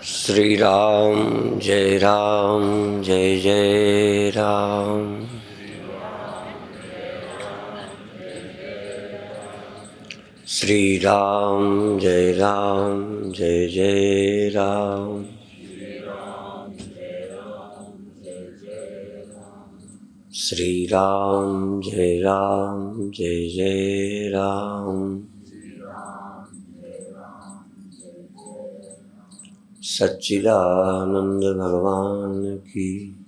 श्री राम जय जय राम। श्री राम जय जय राम। श्री राम जय जय राम। सच्चिदानंद भगवान की।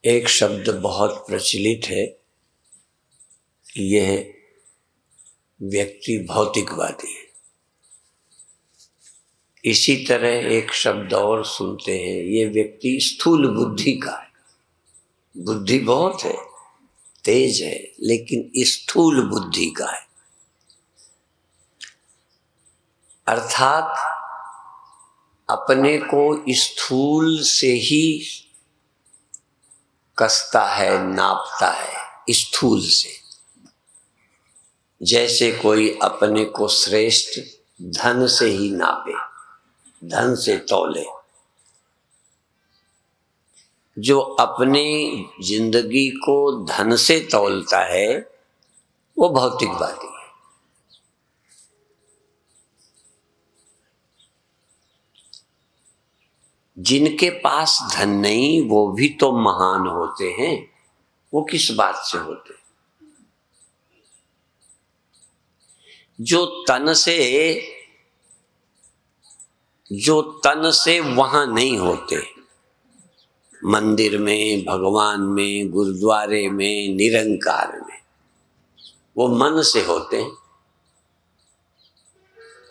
एक शब्द बहुत प्रचलित है कि यह व्यक्ति भौतिकवादी है। इसी तरह एक शब्द और सुनते हैं, ये व्यक्ति स्थूल बुद्धि का है। बुद्धि बहुत है, तेज है, लेकिन स्थूल बुद्धि का है। अर्थात अपने को स्थूल से ही कसता है, नापता है, स्थूल से। जैसे कोई अपने को श्रेष्ठ धन से ही नापे, धन से तौले। जो अपनी जिंदगी को धन से तौलता है वो भौतिकवादी है। जिनके पास धन नहीं वो भी तो महान होते हैं। वो किस बात से होते? जो तन से वहां नहीं होते, मंदिर में, भगवान में, गुरुद्वारे में, निरंकार में, वो मन से होते हैं।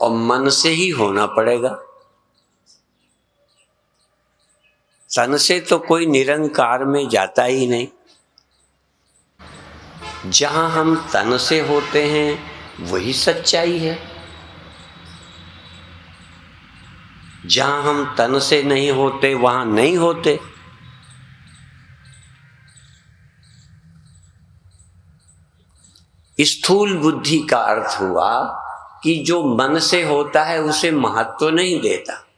और मन से ही होना पड़ेगा। तन से तो कोई निरंकार में जाता ही नहीं। जहां हम तन से होते हैं वही सच्चाई है। जहां हम तन से नहीं होते वहां नहीं होते। स्थूल बुद्धि का अर्थ हुआ कि जो मन से होता है उसे महत्व नहीं देता,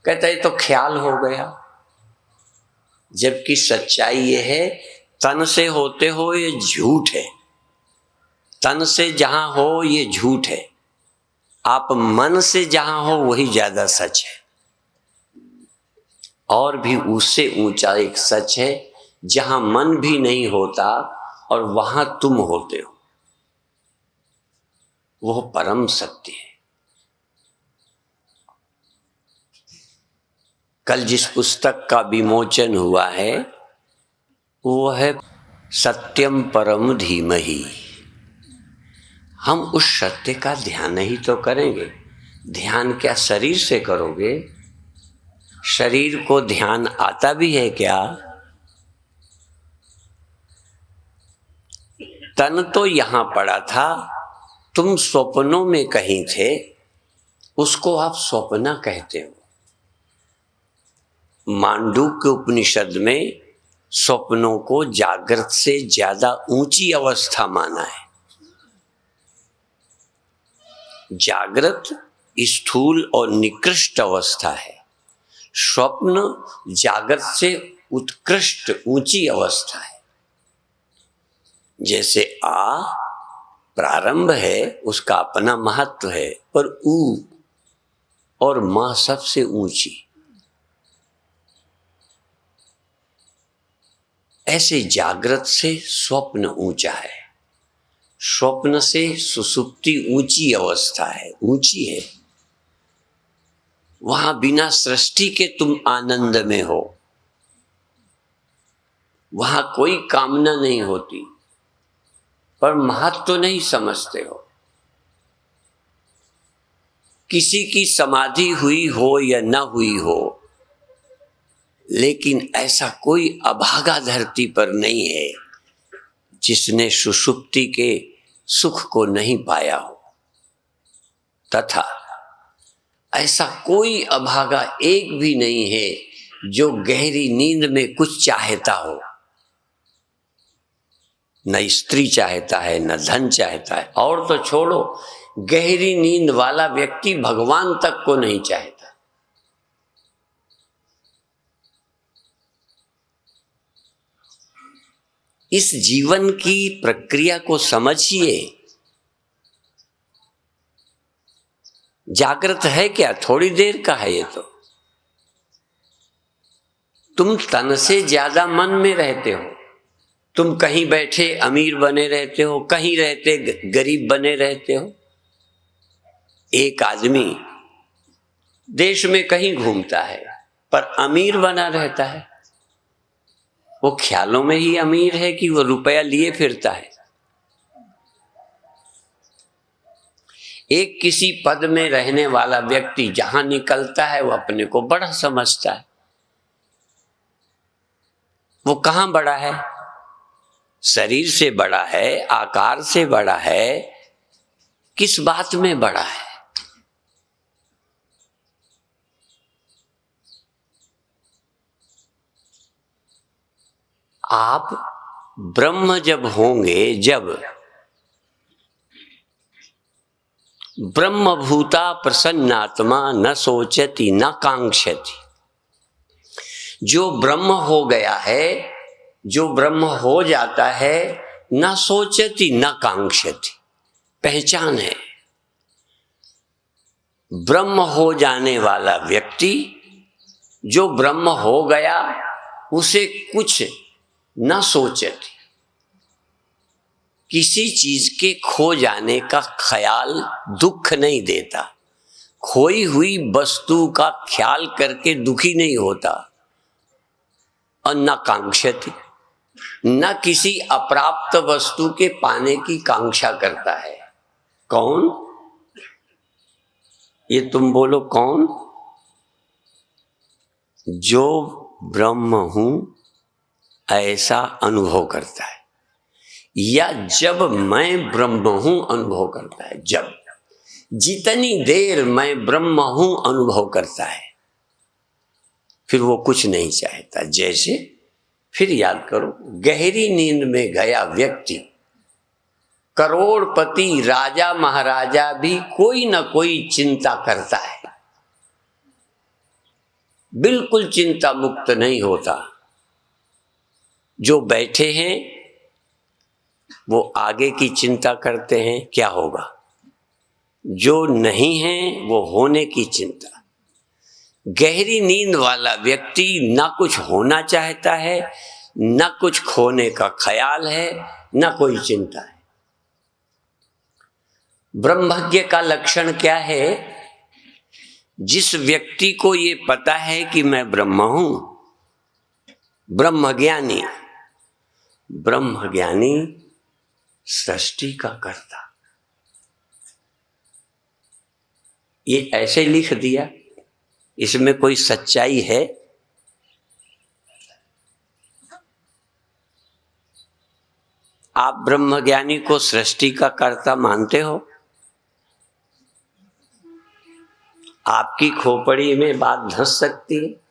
कहता है तो ख्याल हो गया। जबकि सच्चाई ये है, तन से होते हो ये झूठ है। तन से जहां हो ये झूठ है। आप मन से जहां हो वही ज्यादा सच है। और भी उससे ऊंचा एक सच है, जहां मन भी नहीं होता और वहां तुम होते हो, वो परम सत्य है। कल जिस पुस्तक का विमोचन हुआ है वो है सत्यम परम धीमहि। हम उस सत्य का ध्यान ही तो करेंगे। ध्यान क्या शरीर से करोगे? शरीर को ध्यान आता भी है क्या? तन तो यहां पड़ा था, तुम स्वप्नों में कहीं थे, उसको आप स्वप्न कहते हो। मांडूक्य उपनिषद में स्वप्नों को जागृत से ज्यादा ऊंची अवस्था माना है। जागृत स्थूल और निकृष्ट अवस्था है। स्वप्न जागृत से उत्कृष्ट ऊंची अवस्था है। जैसे आ प्रारंभ है, उसका अपना महत्व है, पर ऊ और मां सबसे ऊंची। ऐसे जागृत से स्वप्न ऊंचा है। स्वप्न से सुसुप्ति ऊंची अवस्था है, ऊंची है। वहां बिना सृष्टि के तुम आनंद में हो। वहां कोई कामना नहीं होती, पर महत्व तो नहीं समझते हो। किसी की समाधि हुई हो या न हुई हो, लेकिन ऐसा कोई अभागा धरती पर नहीं है जिसने सुषुप्ति के सुख को नहीं पाया हो। तथा ऐसा कोई अभागा एक भी नहीं है जो गहरी नींद में कुछ चाहता हो। न स्त्री चाहता है, न धन चाहता है, और तो छोड़ो, गहरी नींद वाला व्यक्ति भगवान तक को नहीं चाहता। इस जीवन की प्रक्रिया को समझिए। जागृत है क्या? थोड़ी देर का है ये तो। तुम तन से ज्यादा मन में रहते हो। तुम कहीं बैठे अमीर बने रहते हो, कहीं रहते गरीब बने रहते हो। एक आदमी देश में कहीं घूमता है पर अमीर बना रहता है। वो ख्यालों में ही अमीर है कि वो रुपया लिए फिरता है। एक किसी पद में रहने वाला व्यक्ति जहां निकलता है वो अपने को बड़ा समझता है। वो कहां बड़ा है? शरीर से बड़ा है, आकार से बड़ा है, किस बात में बड़ा है? आप ब्रह्म जब होंगे, जब ब्रह्मभूता प्रसन्नात्मा न सोचती न कांक्षति, जो ब्रह्म हो गया है, जो ब्रह्म हो जाता है, न सोचती न कांक्षति, पहचान है। ब्रह्म हो जाने वाला व्यक्ति, जो ब्रह्म हो गया, उसे कुछ न सोचती, किसी चीज के खो जाने का ख्याल दुख नहीं देता, खोई हुई वस्तु का ख्याल करके दुखी नहीं होता, और न कांक्षति, न किसी अप्राप्त वस्तु के पाने की कांक्षा करता है। कौन? ये तुम बोलो कौन? जो ब्रह्म हूं ऐसा अनुभव करता है, या जब मैं ब्रह्म हूं अनुभव करता है। जब जितनी देर मैं ब्रह्म हूं अनुभव करता है, फिर वो कुछ नहीं चाहता। जैसे, फिर याद करो, गहरी नींद में गया व्यक्ति, करोड़पति राजा महाराजा भी कोई ना कोई चिंता करता है, बिल्कुल चिंता मुक्त नहीं होता। जो बैठे हैं वो आगे की चिंता करते हैं क्या होगा, जो नहीं है वो होने की चिंता। गहरी नींद वाला व्यक्ति ना कुछ होना चाहता है, ना कुछ खोने का ख्याल है, ना कोई चिंता है। ब्रह्मज्ञ का लक्षण क्या है? जिस व्यक्ति को ये पता है कि मैं ब्रह्म हूं, ब्रह्मज्ञानी। ब्रह्मज्ञानी सृष्टि का कर्ता। ये ऐसे लिख दिया, इसमें कोई सच्चाई है? आप ब्रह्मज्ञानी को सृष्टि का कर्ता मानते हो? आपकी खोपड़ी में बात धंस सकती है,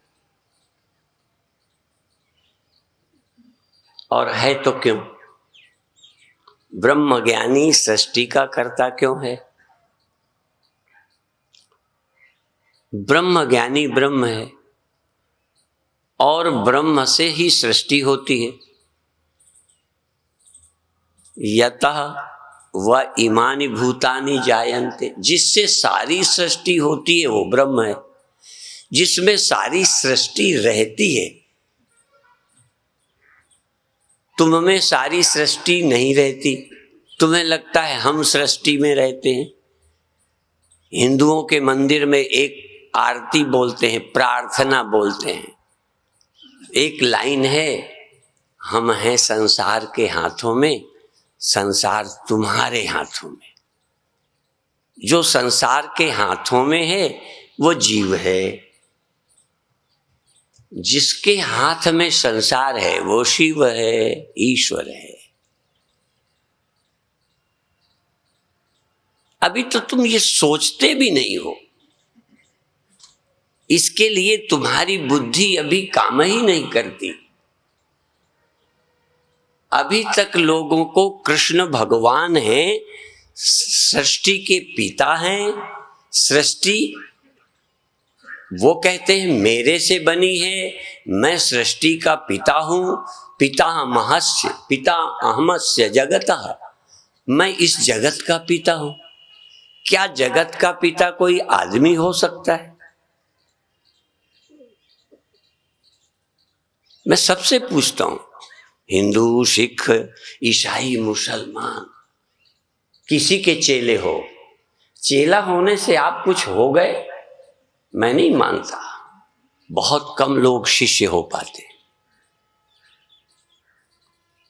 और है तो क्यों? ब्रह्मज्ञानी सृष्टि का कर्ता क्यों है? ब्रह्मज्ञानी ब्रह्म है, और ब्रह्म से ही सृष्टि होती है। यतः व इमानि भूतानि जायन्ते, जिससे सारी सृष्टि होती है वो ब्रह्म है, जिसमें सारी सृष्टि रहती है। तुम में सारी सृष्टि नहीं रहती, तुम्हें लगता है हम सृष्टि में रहते हैं। हिंदुओं के मंदिर में एक आरती बोलते हैं, प्रार्थना बोलते हैं, एक लाइन है, हम हैं संसार के हाथों में, संसार तुम्हारे हाथों में। जो संसार के हाथों में है वो जीव है, जिसके हाथ में संसार है वो शिव है, ईश्वर है। अभी तो तुम ये सोचते भी नहीं हो, इसके लिए तुम्हारी बुद्धि अभी काम ही नहीं करती। अभी तक लोगों को कृष्ण भगवान हैं, सृष्टि के पिता हैं, सृष्टि वो कहते हैं मेरे से बनी है, मैं सृष्टि का पिता हूं, पितामहस्य पितामहस्य जगतः, मैं इस जगत का पिता हूं। क्या जगत का पिता कोई आदमी हो सकता है? मैं सबसे पूछता हूं, हिंदू, सिख, ईसाई, मुसलमान, किसी के चेले हो, चेला होने से आप कुछ हो गए? मैं नहीं मानता। बहुत कम लोग शिष्य हो पाते।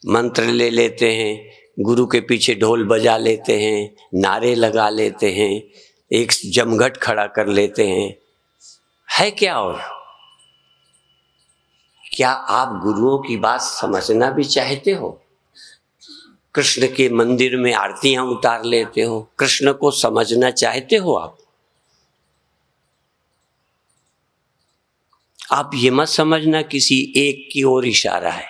मंत्र ले लेते हैं, गुरु के पीछे ढोल बजा लेते हैं, नारे लगा लेते हैं, एक जमघट खड़ा कर लेते हैं, है क्या? और क्या आप गुरुओं की बात समझना भी चाहते हो? कृष्ण के मंदिर में आरतियां उतार लेते हो, कृष्ण को समझना चाहते हो आप? आप ये मत समझना किसी एक की ओर इशारा है,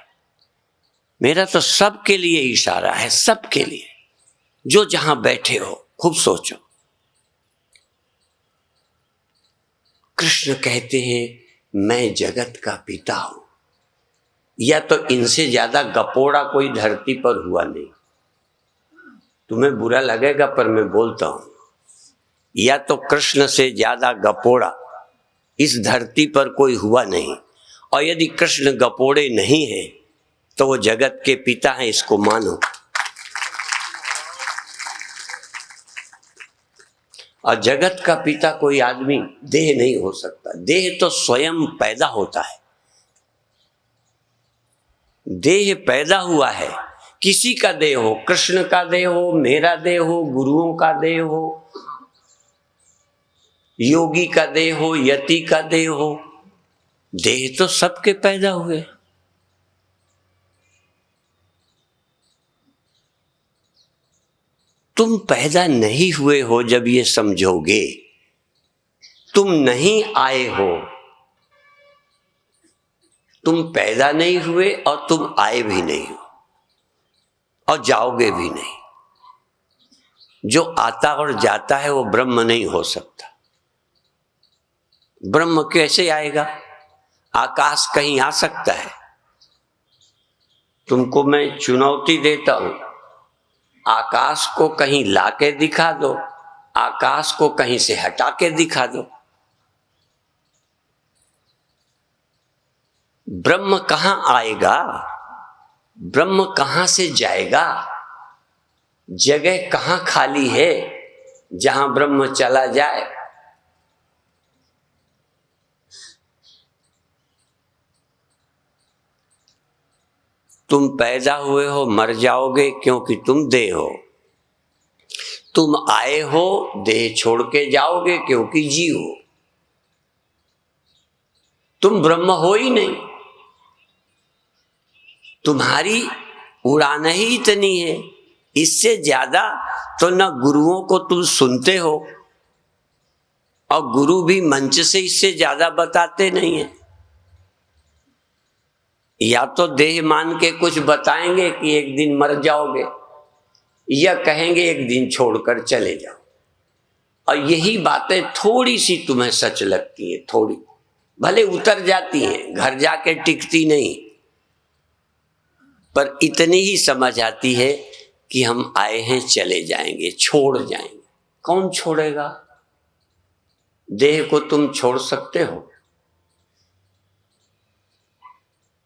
मेरा तो सबके लिए इशारा है, सबके लिए। जो जहां बैठे हो खूब सोचो। कृष्ण कहते हैं मैं जगत का पिता हूं, या तो इनसे ज्यादा गपोड़ा कोई धरती पर हुआ नहीं। तुम्हें बुरा लगेगा पर मैं बोलता हूं, या तो कृष्ण से ज्यादा गपोड़ा इस धरती पर कोई हुआ नहीं। और यदि कृष्ण गपोड़े नहीं हैं तो वो जगत के पिता हैं, इसको मानो। और जगत का पिता कोई आदमी, देह नहीं हो सकता। देह तो स्वयं पैदा होता है, देह पैदा हुआ है। किसी का देह हो, कृष्ण का देह हो, मेरा देह हो, गुरुओं का देह हो, योगी का देह हो, यति का देह हो, देह तो सबके पैदा हुए। तुम पैदा नहीं हुए हो जब ये समझोगे, तुम नहीं आए हो। तुम पैदा नहीं हुए और तुम आए भी नहीं हो और जाओगे भी नहीं। जो आता और जाता है वो ब्रह्म नहीं हो सकता। ब्रह्म कैसे आएगा? आकाश कहीं आ सकता है? तुमको मैं चुनौती देता हूं, आकाश को कहीं लाके दिखा दो, आकाश को कहीं से हटा के दिखा दो। ब्रह्म कहां आएगा? ब्रह्म कहां से जाएगा? जगह कहां खाली है जहां ब्रह्म चला जाए? तुम पैदा हुए हो, मर जाओगे क्योंकि तुम देह हो। तुम आए हो, देह छोड़ के जाओगे क्योंकि जीव हो। तुम ब्रह्म हो ही नहीं। तुम्हारी उड़ान ही इतनी है, इससे ज्यादा तो न गुरुओं को तुम सुनते हो, और गुरु भी मंच से इससे ज्यादा बताते नहीं है। या तो देह मान के कुछ बताएंगे कि एक दिन मर जाओगे, या कहेंगे एक दिन छोड़कर चले जाओ। और यही बातें थोड़ी सी तुम्हें सच लगती है, थोड़ी भले उतर जाती हैं, घर जाके टिकती नहीं, पर इतनी ही समझ आती है कि हम आए हैं, चले जाएंगे, छोड़ जाएंगे। कौन छोड़ेगा? देह को तुम छोड़ सकते हो?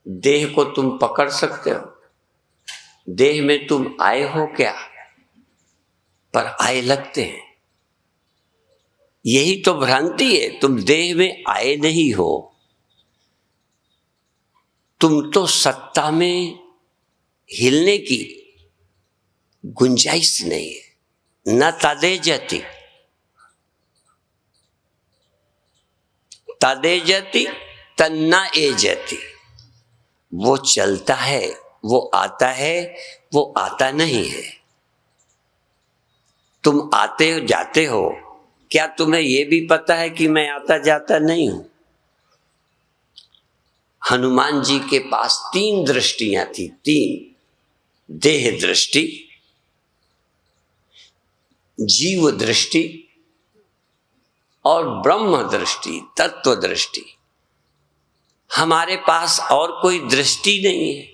देह को तुम पकड़ सकते हो? देह में तुम आए हो क्या? पर आए लगते हैं। यही तो भ्रांति है, तुम देह में आए नहीं हो। तुम तो सत्ता में हिलने की गुंजाइश नहीं है। न तदेजति तदेजति तन्ना एजति। वो चलता है, वो आता है, वो आता नहीं है। तुम आते जाते हो, क्या तुम्हें यह भी पता है कि मैं आता जाता नहीं हूं? हनुमान जी के पास 3 दृष्टियां थी, 3। देह दृष्टि, जीव दृष्टि और ब्रह्म दृष्टि, तत्व दृष्टि। हमारे पास और कोई दृष्टि नहीं है।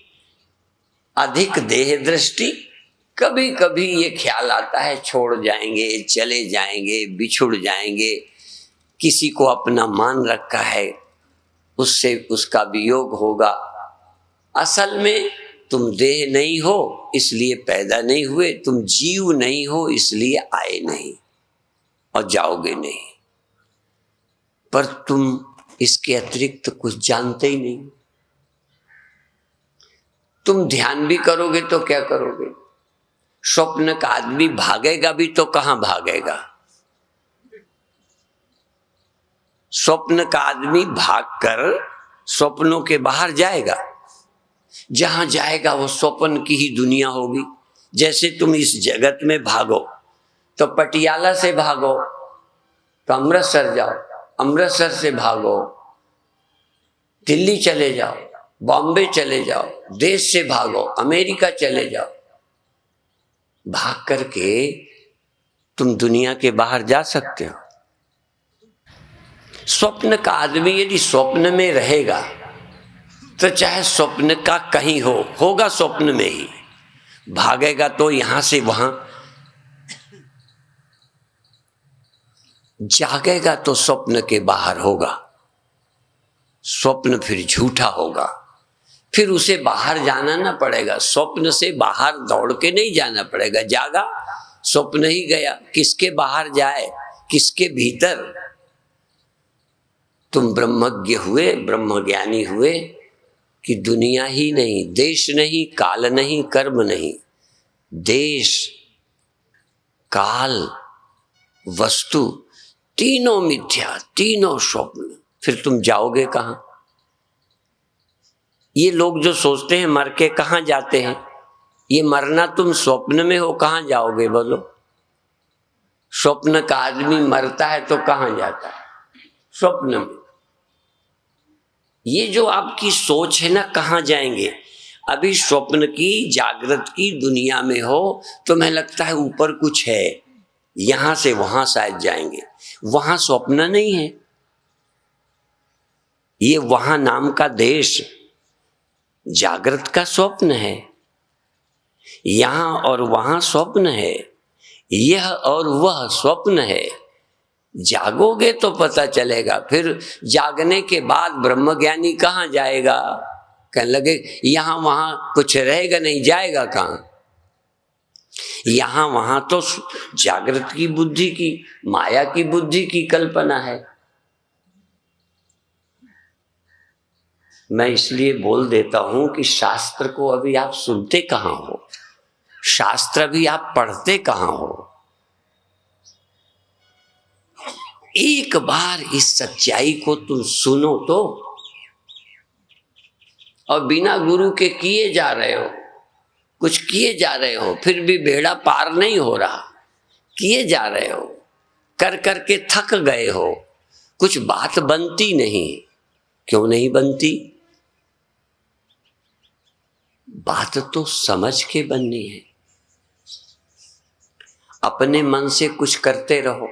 अधिक देह दृष्टि, कभी कभी ये ख्याल आता है छोड़ जाएंगे, चले जाएंगे, बिछुड़ जाएंगे, किसी को अपना मान रखा है, उससे उसका वियोग होगा। असल में तुम देह नहीं हो इसलिए पैदा नहीं हुए, तुम जीव नहीं हो इसलिए आए नहीं और जाओगे नहीं, पर तुम इसके अतिरिक्त कुछ जानते ही नहीं। तुम ध्यान भी करोगे तो क्या करोगे? स्वप्न का आदमी भागेगा भी तो कहां भागेगा? स्वप्न का आदमी भागकर स्वप्नों के बाहर जाएगा, जहां जाएगा वो स्वप्न की ही दुनिया होगी। जैसे तुम इस जगत में भागो तो पटियाला से भागो तो अमृतसर जाओ, अमृतसर से भागो दिल्ली चले जाओ, बॉम्बे चले जाओ, देश से भागो अमेरिका चले जाओ। भाग करके तुम दुनिया के बाहर जा सकते हो। स्वप्न का आदमी यदि स्वप्न में रहेगा तो चाहे स्वप्न का कहीं हो, होगा स्वप्न में ही, भागेगा तो यहां से वहां, जागेगा तो स्वप्न के बाहर होगा। स्वप्न फिर झूठा होगा, फिर उसे बाहर जाना ना पड़ेगा, स्वप्न से बाहर दौड़ के नहीं जाना पड़ेगा। जागा स्वप्न ही गया, किसके बाहर जाए, किसके भीतर? तुम ब्रह्मज्ञ हुए, ब्रह्मज्ञानी हुए कि दुनिया ही नहीं, देश नहीं, काल नहीं, कर्म नहीं, देश काल वस्तु तीनों मिथ्या, तीनों स्वप्न। फिर तुम जाओगे कहां? ये लोग जो सोचते हैं मर के कहां जाते हैं, ये मरना तुम स्वप्न में हो, कहां जाओगे बोलो? स्वप्न का आदमी मरता है तो कहां जाता है? स्वप्न में। ये जो आपकी सोच है ना, कहां जाएंगे? अभी स्वप्न की, जागृत की दुनिया में हो, तुम्हें लगता है ऊपर कुछ है, यहां से वहां शायद जाएंगे। वहां स्वप्न नहीं है, ये वहां नाम का देश जागृत का स्वप्न है। यहां और वहां स्वप्न है, यह और वह स्वप्न है। जागोगे तो पता चलेगा। फिर जागने के बाद ब्रह्मज्ञानी कहां जाएगा? कहने लगे यहां वहां कुछ रहेगा नहीं, जाएगा कहां? यहां वहां तो जागृत की बुद्धि की, माया की बुद्धि की कल्पना है। मैं इसलिए बोल देता हूं कि शास्त्र को अभी आप सुनते कहां हो, शास्त्र भी आप पढ़ते कहां हो। एक बार इस सच्चाई को तुम सुनो तो, और बिना गुरु के किए जा रहे हो, कुछ किए जा रहे हो, फिर भी बेड़ा पार नहीं हो रहा, किए जा रहे हो, कर कर के थक गए हो, कुछ बात बनती नहीं। क्यों नहीं बनती? बात तो समझ के बननी है। अपने मन से कुछ करते रहो।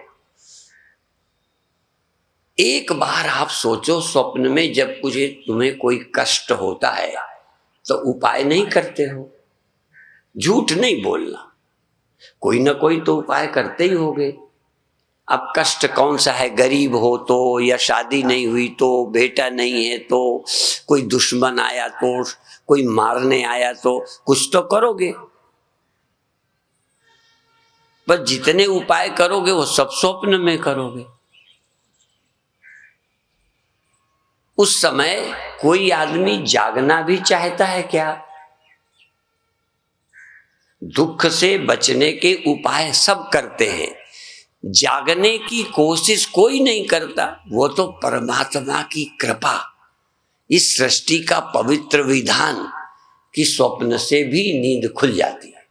एक बार आप सोचो, स्वप्न में जब तुम्हें कोई कष्ट होता है तो उपाय नहीं करते हो। झूठ नहीं बोलना, कोई ना कोई तो उपाय करते ही होगे। अब कष्ट कौन सा है? गरीब हो तो, या शादी नहीं हुई तो, बेटा नहीं है तो, कोई दुश्मन आया तो, कोई मारने आया तो, कुछ तो करोगे। पर जितने उपाय करोगे वो सब स्वप्न में करोगे। उस समय कोई आदमी जागना भी चाहता है क्या? दुख से बचने के उपाय सब करते हैं, जागने की कोशिश कोई नहीं करता। वो तो परमात्मा की कृपा, इस सृष्टि का पवित्र विधान कि स्वप्न से भी नींद खुल जाती है।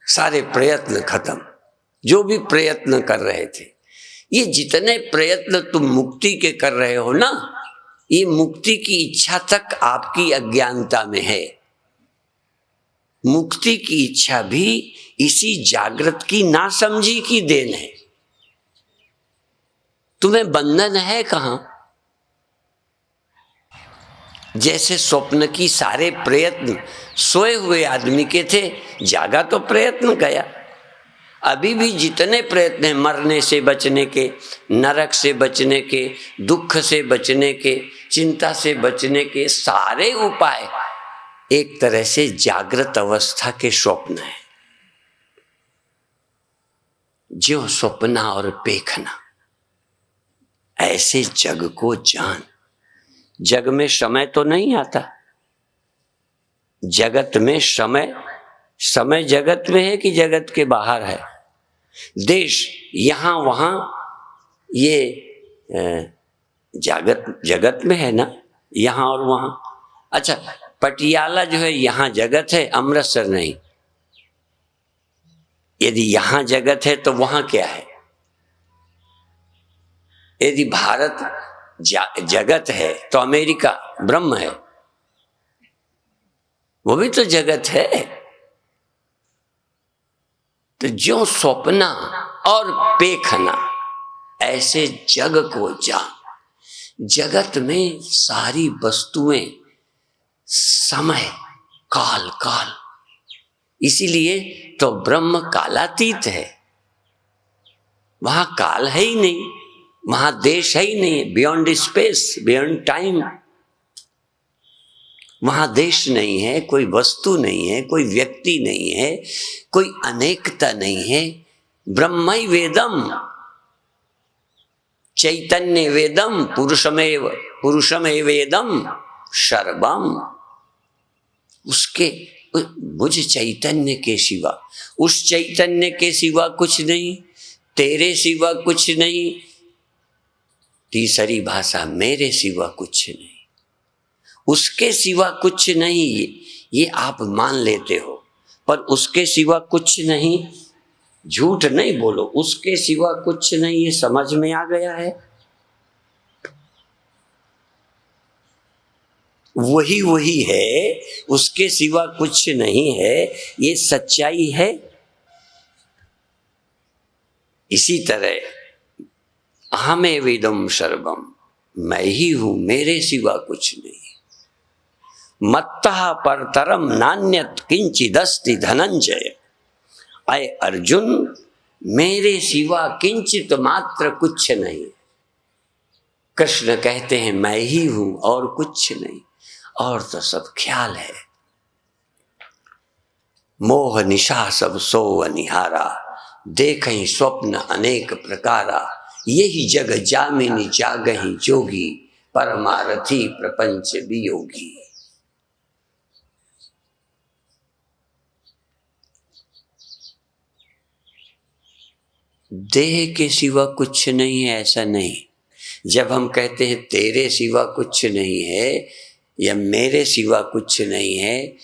सारे प्रयत्न खत्म, जो भी प्रयत्न कर रहे थे। ये जितने प्रयत्न तुम मुक्ति के कर रहे हो ना, ये मुक्ति की इच्छा तक आपकी अज्ञानता में है। मुक्ति की इच्छा भी इसी जागृत की नासमझी की देन है। तुम्हें बंधन है कहां? जैसे स्वप्न की सारे प्रयत्न सोए हुए आदमी के थे, जागा तो प्रयत्न गया। अभी भी जितने प्रयत्न हैं मरने से बचने के, नरक से बचने के, दुख से बचने के, चिंता से बचने के, सारे उपाय एक तरह से जागृत अवस्था के स्वप्न है। जो स्वप्ना और पेखना, ऐसे जग को जान। जग में समय तो नहीं आता, जगत में समय जगत में है कि जगत के बाहर है? देश यहां वहां, ये जगत में है ना, यहां और वहां। अच्छा, पटियाला जो है यहां जगत है, अमृतसर नहीं। यदि यहां जगत है तो वहां क्या है? यदि भारत जगत है तो अमेरिका ब्रह्म है, वो भी तो जगत है। तो जो स्वप्ना और पेखना, ऐसे जग को जान। जगत में सारी वस्तुएं समय काल काल, इसीलिए तो ब्रह्म कालातीत है। वहां काल है ही नहीं, वहां देश है ही नहीं, बियॉन्ड स्पेस, बियॉन्ड टाइम। वहां देश नहीं है, कोई वस्तु नहीं है, कोई व्यक्ति नहीं है, कोई अनेकता नहीं है। ब्रह्मै वेदम, चैतन्य वेदम, पुरुषमेवेदम सर्वम। उसके मुझ चैतन्य के सिवा, उस चैतन्य के सिवा कुछ नहीं, तेरे सिवा कुछ नहीं, तीसरी भाषा मेरे सिवा कुछ नहीं, उसके सिवा कुछ नहीं। ये आप मान लेते हो, पर उसके सिवा कुछ नहीं, झूठ नहीं बोलो, उसके सिवा कुछ नहीं, ये समझ में आ गया है। वही है, उसके सिवा कुछ नहीं है, ये सच्चाई है। इसी तरह अहमेवेदम सर्वम, मैं ही हूं, मेरे सिवा कुछ नहीं। मत्तः परतरम नान्यत् किंचिदस्ति धनंजय। अय अर्जुन, मेरे सिवा किंचित मात्र कुछ नहीं। कृष्ण कहते हैं मैं ही हूं और कुछ नहीं, और तो सब ख्याल है। मोह निशा सब सो अनिहारा, देखहीं स्वप्न अनेक प्रकारा। यही जग जामिनी जागहीं जोगी, परमारथी प्रपंच वियोगी। देह के सिवा कुछ नहीं है, ऐसा नहीं। जब हम कहते हैं तेरे सिवा कुछ नहीं है या मेरे सिवा कुछ नहीं है,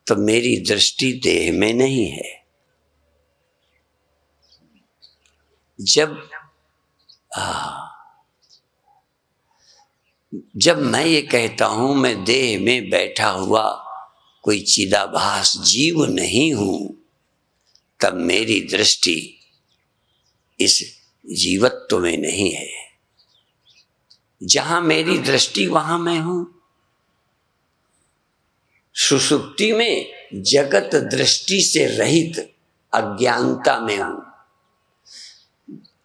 तो मेरी दृष्टि देह में नहीं है। जब मैं ये कहता हूं मैं देह में बैठा हुआ कोई चिदाभास जीव नहीं हूं, तब मेरी दृष्टि इस जीवत्व में नहीं है। जहां मेरी दृष्टि वहां मैं हूं। सुषुप्ति में जगत दृष्टि से रहित अज्ञानता में हूं।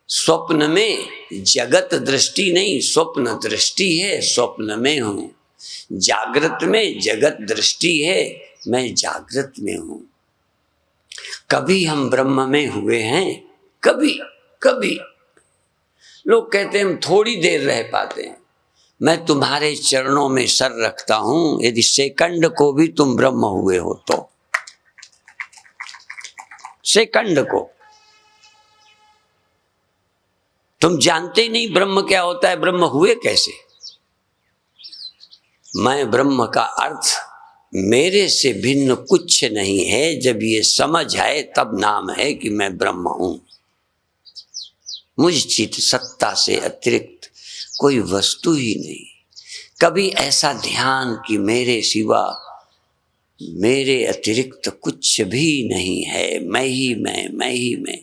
स्वप्न में जगत दृष्टि नहीं, स्वप्न दृष्टि है, स्वप्न में हूं। जागृत में जगत दृष्टि है, मैं जागृत में हूं। कभी हम ब्रह्म में हुए हैं, कभी कभी। लोग कहते हैं हम थोड़ी देर रह पाते हैं। मैं तुम्हारे चरणों में सर रखता हूं, यदि सेकंड को भी तुम ब्रह्म हुए हो तो, सेकंड को तुम जानते ही नहीं ब्रह्म क्या होता है, ब्रह्म हुए कैसे। मैं ब्रह्म का अर्थ मेरे से भिन्न कुछ नहीं है। जब ये समझ आए तब नाम है कि मैं ब्रह्म हूं। मुझ चित सत्ता से अतिरिक्त कोई वस्तु ही नहीं। कभी ऐसा ध्यान कि मेरे सिवा मेरे अतिरिक्त कुछ भी नहीं है, मैं ही मैं ही मैं।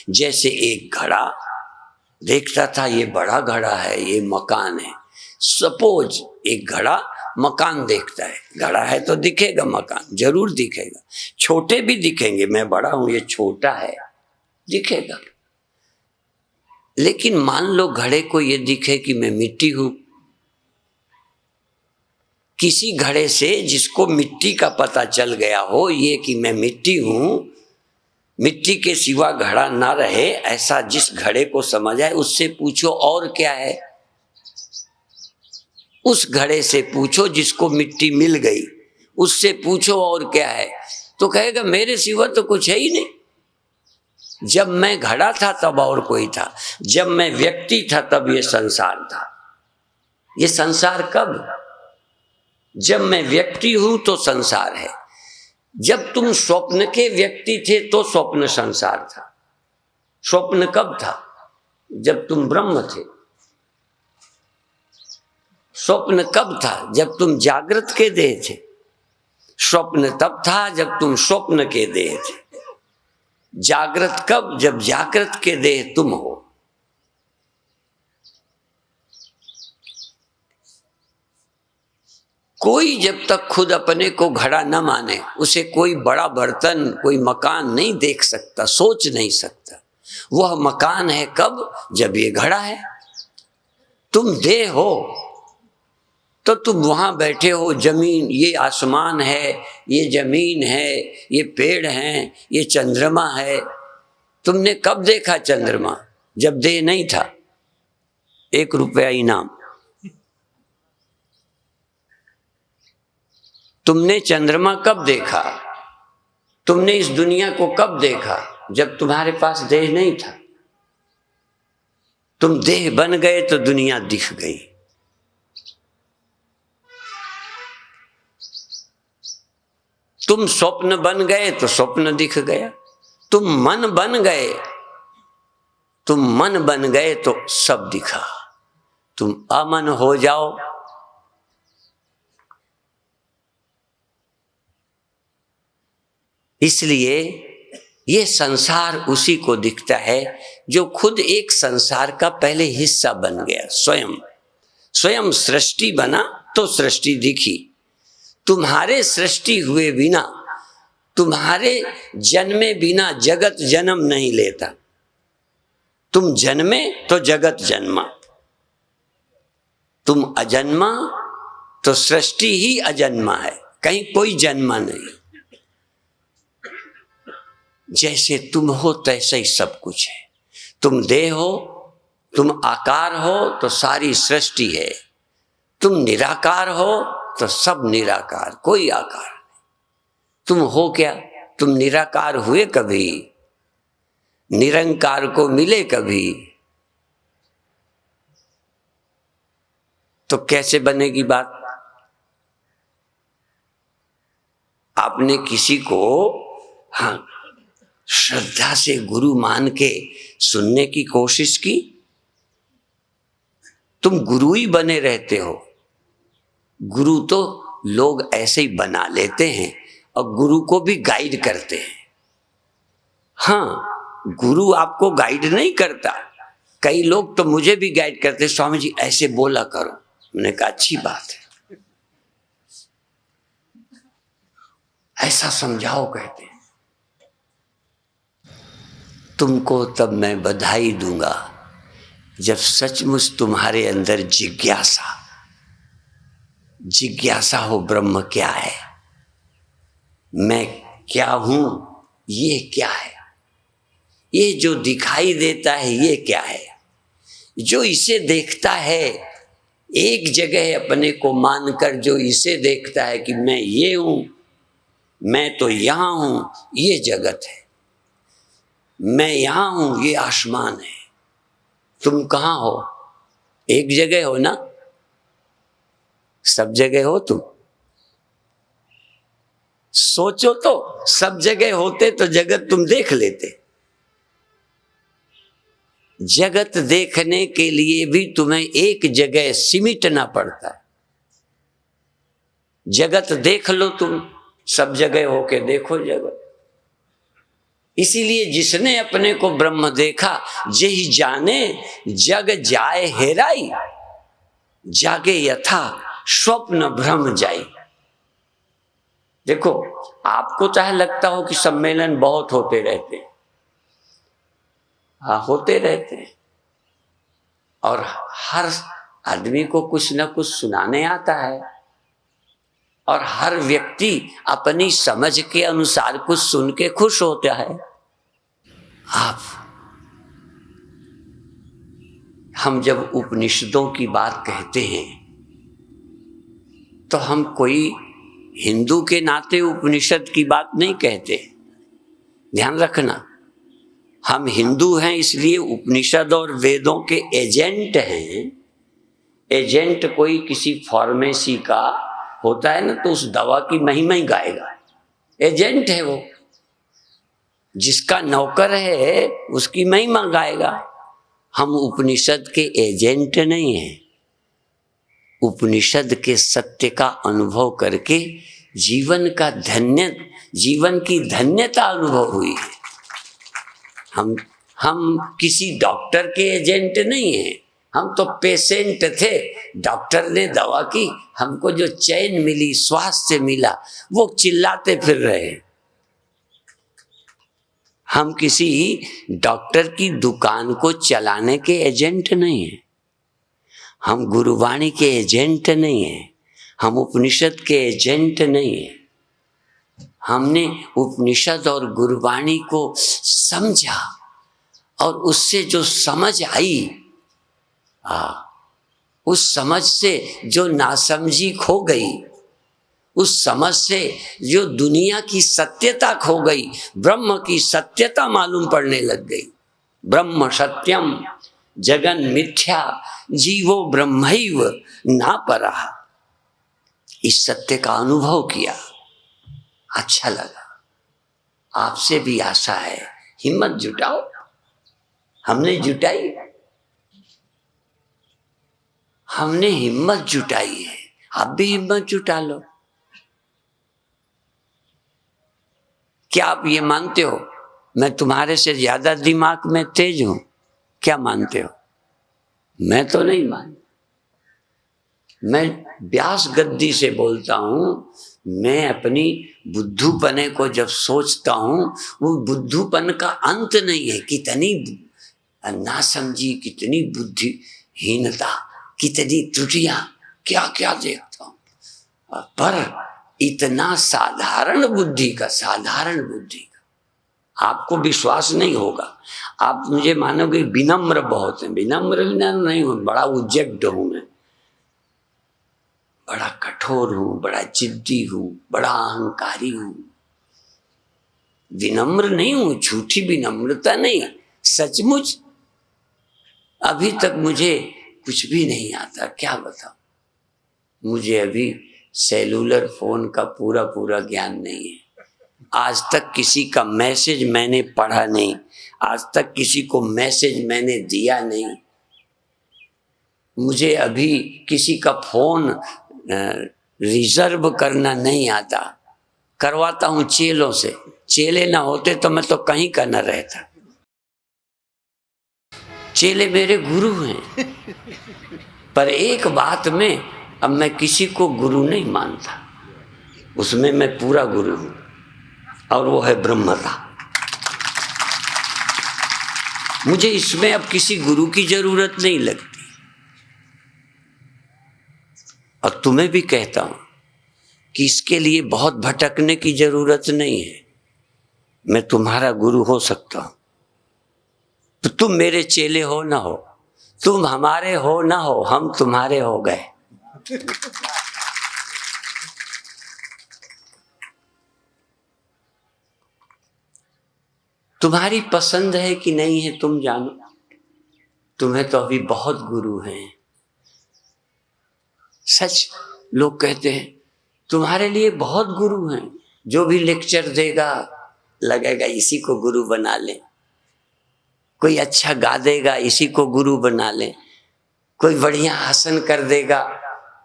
जैसे एक घड़ा देखता था, ये बड़ा घड़ा है, ये मकान है। सपोज एक घड़ा मकान देखता है, घड़ा है तो दिखेगा मकान, जरूर दिखेगा। छोटे भी दिखेंगे, मैं बड़ा हूं ये छोटा है, दिखेगा। लेकिन मान लो घड़े को ये दिखे कि मैं मिट्टी हूं। किसी घड़े से जिसको मिट्टी का पता चल गया हो ये कि मैं मिट्टी हूं, मिट्टी के सिवा घड़ा ना रहे, ऐसा जिस घड़े को समझ आए उससे पूछो और क्या है। उस घड़े से पूछो जिसको मिट्टी मिल गई, उससे पूछो और क्या है, तो कहेगा मेरे सिवा तो कुछ है ही नहीं। जब मैं घड़ा था तब और कोई था, जब मैं व्यक्ति था तब ये संसार था। ये संसार कब? जब मैं व्यक्ति हूं तो संसार है। जब तुम स्वप्न के व्यक्ति थे तो स्वप्न संसार था। स्वप्न कब था? जब तुम ब्रह्म थे। स्वप्न कब था? जब तुम जागृत के देह थे। स्वप्न तब था जब तुम स्वप्न के देह थे। जागृत कब? जब जागृत के देह तुम हो। कोई जब तक खुद अपने को घड़ा न माने, उसे कोई बड़ा बर्तन, कोई मकान नहीं देख सकता, सोच नहीं सकता। वह मकान है कब? जब ये घड़ा है। तुम देह हो तो तुम वहां बैठे हो, जमीन, ये आसमान है, ये जमीन है, ये पेड़ हैं, ये चंद्रमा है। तुमने कब देखा चंद्रमा? जब देह नहीं था। 1 रुपया इनाम। तुमने चंद्रमा कब देखा? तुमने इस दुनिया को कब देखा? जब तुम्हारे पास देह नहीं था। तुम देह बन गए तो दुनिया दिख गई। तुम स्वप्न बन गए तो स्वप्न दिख गया। तुम मन बन गए, तुम मन बन गए तो सब दिखा। तुम अमन हो जाओ, इसलिए ये संसार उसी को दिखता है जो खुद एक संसार का पहले हिस्सा बन गया। स्वयं सृष्टि बना तो सृष्टि दिखी। तुम्हारे सृष्टि हुए बिना, तुम्हारे जन्मे बिना जगत जन्म नहीं लेता। तुम जन्मे तो जगत जन्मा। तुम अजन्मा तो सृष्टि ही अजन्मा है, कहीं कोई जन्मा नहीं। जैसे तुम हो तैसे ही सब कुछ है। तुम देह हो, तुम आकार हो तो सारी सृष्टि है। तुम निराकार हो तो सब निराकार, कोई आकार नहीं। तुम हो क्या? तुम निराकार हुए कभी? निरंकार को मिले कभी? तो कैसे बनेगी बात? आपने किसी को श्रद्धा से गुरु मान के सुनने की कोशिश की, तुम गुरु ही बने रहते हो। गुरु तो लोग ऐसे ही बना लेते हैं और गुरु को भी गाइड करते हैं। हाँ, गुरु आपको गाइड नहीं करता। कई लोग तो मुझे भी गाइड करते, स्वामी जी ऐसे बोला करो। मैंने कहा अच्छी बात है, ऐसा समझाओ, कहते हैं। तुमको तब मैं बधाई दूंगा जब सचमुच तुम्हारे अंदर जिज्ञासा हो, ब्रह्म क्या है, मैं क्या हूं, ये क्या है, ये जो दिखाई देता है ये क्या है। जो इसे देखता है, एक जगह अपने को मानकर जो इसे देखता है कि मैं ये हूं, मैं तो यहां हूं, ये जगत है, मैं यहां हूं, ये आसमान है। तुम कहां हो? एक जगह हो ना? सब जगह हो तुम? सोचो तो, सब जगह होते तो जगत तुम देख लेते। जगत देखने के लिए भी तुम्हें एक जगह सिमटना पड़ता है। जगत देख लो तुम, सब जगह होके देखो जगत। इसीलिए जिसने अपने को ब्रह्म देखा जेहि जाने जग जाए हेराई, जागे यथा स्वप्न भ्रम जाई। देखो, आपको चाहे लगता हो कि सम्मेलन बहुत होते रहते हैं, हाँ होते रहते हैं, और हर आदमी को कुछ न कुछ सुनाने आता है, और हर व्यक्ति अपनी समझ के अनुसार कुछ सुन के खुश होता है। हम जब उपनिषदों की बात कहते हैं तो हम कोई हिंदू के नाते उपनिषद की बात नहीं कहते, ध्यान रखना। हम हिंदू हैं इसलिए उपनिषद और वेदों के एजेंट हैं। एजेंट कोई किसी फार्मेसी का होता है ना, तो उस दवा की महिमा ही गाएगा, एजेंट है वो। जिसका नौकर है उसकी महिमा गाएगा। हम उपनिषद के एजेंट नहीं हैं। उपनिषद के सत्य का अनुभव करके जीवन की धन्यता अनुभव हुई है। हम किसी डॉक्टर के एजेंट नहीं हैं, हम तो पेशेंट थे। डॉक्टर ने दवा की, हमको जो चैन मिली, स्वास्थ्य मिला, वो चिल्लाते फिर रहे। हम किसी डॉक्टर की दुकान को चलाने के एजेंट नहीं हैं। हम गुरुवाणी के एजेंट नहीं हैं। हम उपनिषद के एजेंट नहीं हैं। हमने उपनिषद और गुरुवाणी को समझा, और उससे जो समझ आई, उस समझ से जो नासमझी खो गई, उस समझ से जो दुनिया की सत्यता खो गई, ब्रह्म की सत्यता मालूम पड़ने लग गई। ब्रह्म सत्यम जगन मिथ्या जीवो ब्रह्मैव ना परः। इस सत्य का अनुभव किया, अच्छा लगा। आपसे भी आशा है, हिम्मत जुटाओ। हमने जुटाई, हमने हिम्मत जुटाई है, आप भी हिम्मत जुटा लो। क्या आप ये मानते हो मैं तुम्हारे से ज्यादा दिमाग में तेज हूं? क्या मानते हो? मैं तो नहीं मानता। मैं व्यास गद्दी से बोलता हूं। मैं अपनी बुद्धूपने को जब सोचता हूं, वो बुद्धूपन का अंत नहीं है। कितनी नासमझी, कितनी बुद्धिहीनता, कितनी त्रुटियां, क्या क्या देखता हूं। पर इतना साधारण बुद्धि का आपको विश्वास नहीं होगा। आप मुझे मानोगे विनम्र बहुत है। विनम्र नहीं हूं, बड़ा उद्यत हूं मैं, बड़ा कठोर हूं, बड़ा जिद्दी हूं, बड़ा अहंकारी हूं। विनम्र नहीं हूं, झूठी विनम्रता नहीं, सचमुच अभी तक मुझे कुछ भी नहीं आता। क्या बताऊं, मुझे अभी सेलुलर फोन का पूरा ज्ञान नहीं है। आज तक किसी का मैसेज मैंने पढ़ा नहीं, आज तक किसी को मैसेज मैंने दिया नहीं। मुझे अभी किसी का फोन रिजर्व करना नहीं आता। करवाता हूं चेलों से। चेले ना होते तो मैं तो कहीं का न रहता। चेले मेरे गुरु हैं। पर एक बात में अब मैं किसी को गुरु नहीं मानता, उसमें मैं पूरा गुरु हूं, और वो है ब्रह्मता। मुझे इसमें अब किसी गुरु की जरूरत नहीं लगती। और तुम्हें भी कहता हूं कि इसके लिए बहुत भटकने की जरूरत नहीं है। मैं तुम्हारा गुरु हो सकता हूं, तो तुम मेरे चेले हो ना हो, तुम हमारे हो ना हो, हम तुम्हारे हो गए। तुम्हारी पसंद है कि नहीं है तुम जानो। तुम्हें तो अभी बहुत गुरु हैं। सच, लोग कहते हैं तुम्हारे लिए बहुत गुरु हैं। जो भी लेक्चर देगा लगेगा इसी को गुरु बना ले। कोई अच्छा गा देगा, इसी को गुरु बना ले। कोई बढ़िया आसन कर देगा,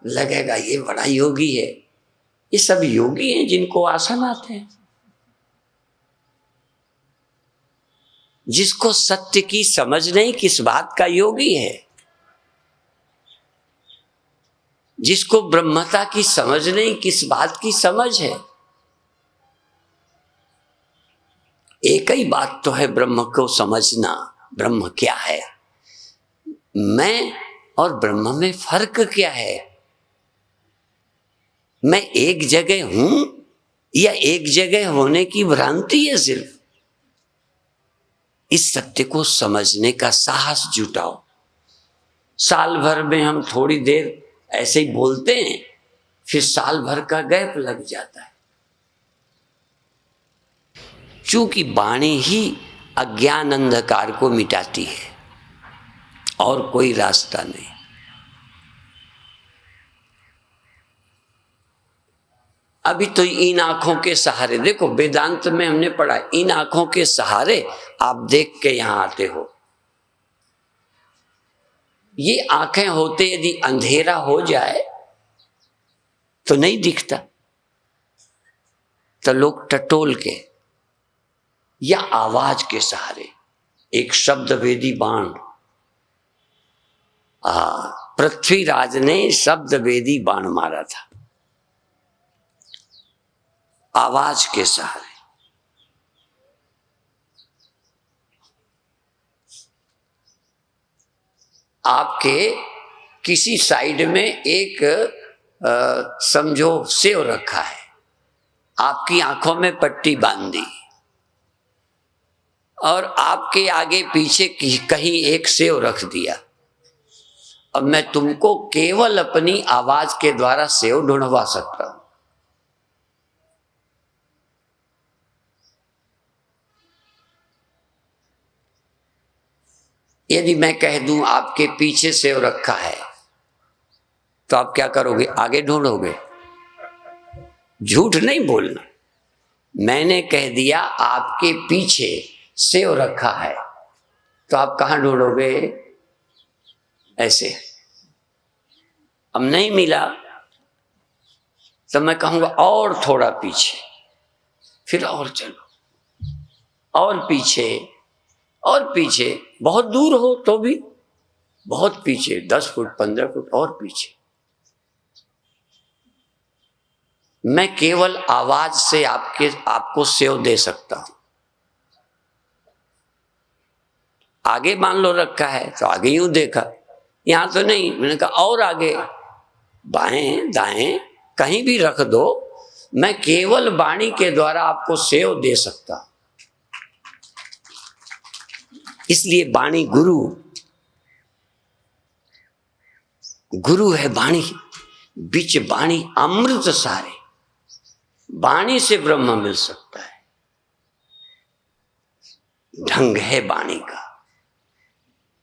लगेगा ये बड़ा योगी है। ये सब योगी हैं जिनको आसन आते हैं। जिसको सत्य की समझ नहीं किस बात का योगी है। जिसको ब्रह्मता की समझ नहीं किस बात की समझ है। एक ही बात तो है ब्रह्म को समझना। ब्रह्म क्या है, मैं और ब्रह्म में फर्क क्या है, मैं एक जगह हूं या एक जगह होने की भ्रांति है सिर्फ। इस सत्य को समझने का साहस जुटाओ। साल भर में हम थोड़ी देर ऐसे ही बोलते हैं, फिर साल भर का गैप लग जाता है। चूंकि वाणी ही अज्ञान अंधकार को मिटाती है और कोई रास्ता नहीं। अभी तो इन आंखों के सहारे, देखो वेदांत में हमने पढ़ा, इन आंखों के सहारे आप देख के यहां आते हो। ये आंखें होते यदि अंधेरा हो जाए तो नहीं दिखता, तो लोग टटोल के या आवाज के सहारे, एक शब्द वेदी बाण, पृथ्वीराज ने शब्द वेदी बाण मारा था आवाज के सहारे। आपके किसी साइड में एक समझो सेव रखा है, आपकी आंखों में पट्टी बांध दी और आपके आगे पीछे कहीं एक सेव रख दिया। अब मैं तुमको केवल अपनी आवाज के द्वारा सेव ढूंढवा सकता हूं। यदि मैं कह दूं आपके पीछे सेव रखा है तो आप क्या करोगे, आगे ढूंढोगे? झूठ नहीं बोलना। मैंने कह दिया आपके पीछे सेव रखा है, तो आप कहां ढूंढोगे? ऐसे। अब नहीं मिला तो मैं कहूंगा और थोड़ा पीछे, फिर और चलो और पीछे और पीछे, बहुत दूर हो तो भी बहुत पीछे, 10 फुट 15 फुट और पीछे। मैं केवल आवाज से आपको सेव दे सकता हूं। आगे मान लो रखा है तो आगे यूं देखा, यहां तो नहीं, मैंने कहा और आगे, बाएं दाएं कहीं भी रख दो, मैं केवल वाणी के द्वारा आपको सेव दे सकता हूं। इसलिए वाणी गुरु है वाणी, बीच वाणी अमृत सारे। वाणी से ब्रह्म मिल सकता है, ढंग है वाणी का।